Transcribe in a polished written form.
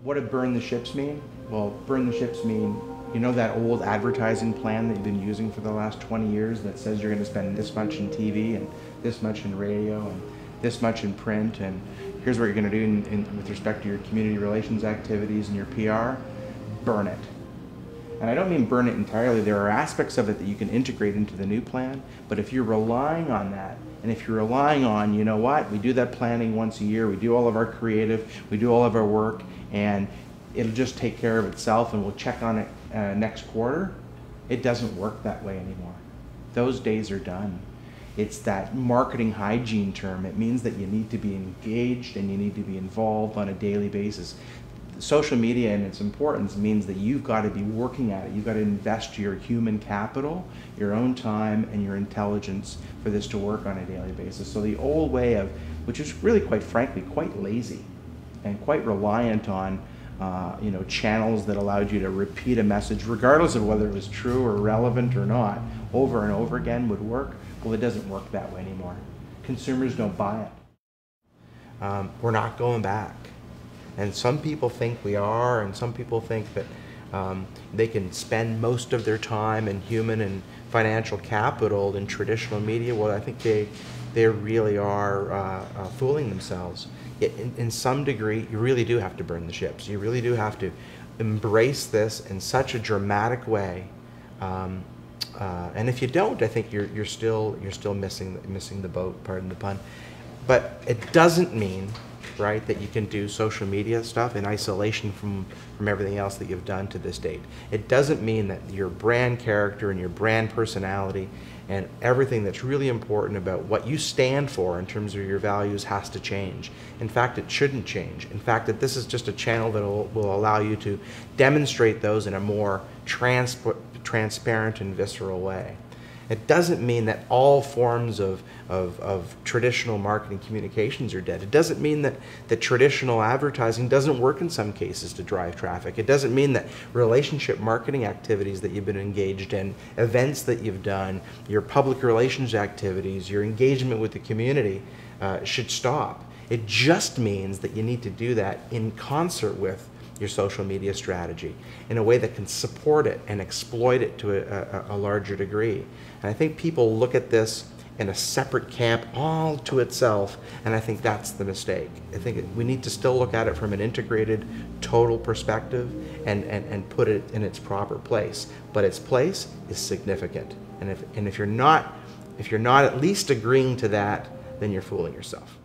What did burn the ships mean? Well, burn the ships mean, you know that old advertising plan that you've been using for the last 20 years that says you're going to spend this much in TV and this much in radio and this much in print, and here's what you're going to do with respect to your community relations activities and your PR? Burn it. And I don't mean burn it entirely. There are aspects of it that you can integrate into the new plan, but if you're relying on that, and if you're relying on, you know what, we do that planning once a year, we do all of our creative, we do all of our work, and it'll just take care of itself and we'll check on it next quarter, it doesn't work that way anymore. Those days are done. It's that marketing hygiene term. It means that you need to be engaged and you need to be involved on a daily basis. Social media and its importance means that you've got to be working at it. You've got to invest your human capital, your own time, and your intelligence for this to work on a daily basis. So the old way of, which is really quite frankly quite lazy and quite reliant on channels that allowed you to repeat a message regardless of whether it was true or relevant or not over and over again would work. Well, it doesn't work that way anymore. Consumers don't buy it. We're not going back. And some people think we are, and some people think that they can spend most of their time and human and financial capital in traditional media. Well, I think they really are fooling themselves. In some degree, you really do have to burn the ships. You really do have to embrace this in such a dramatic way. And if you don't, I think you're still missing the boat. Pardon the pun. But it doesn't mean, right, that you can do social media stuff in isolation from everything else that you've done to this date. It doesn't mean that your brand character and your brand personality and everything that's really important about what you stand for in terms of your values has to change. In fact, it shouldn't change. In fact, that this is just a channel that will allow you to demonstrate those in a more transparent and visceral way. It doesn't mean that all forms of traditional marketing communications are dead. It doesn't mean that traditional advertising doesn't work in some cases to drive traffic. It doesn't mean that relationship marketing activities that you've been engaged in, events that you've done, your public relations activities, your engagement with the community should stop. It just means that you need to do that in concert with your social media strategy in a way that can support it and exploit it to a larger degree. And I think people look at this in a separate camp all to itself, and I think that's the mistake. I think we need to still look at it from an integrated, total perspective and put it in its proper place. But its place is significant. And if you're not at least agreeing to that, then you're fooling yourself.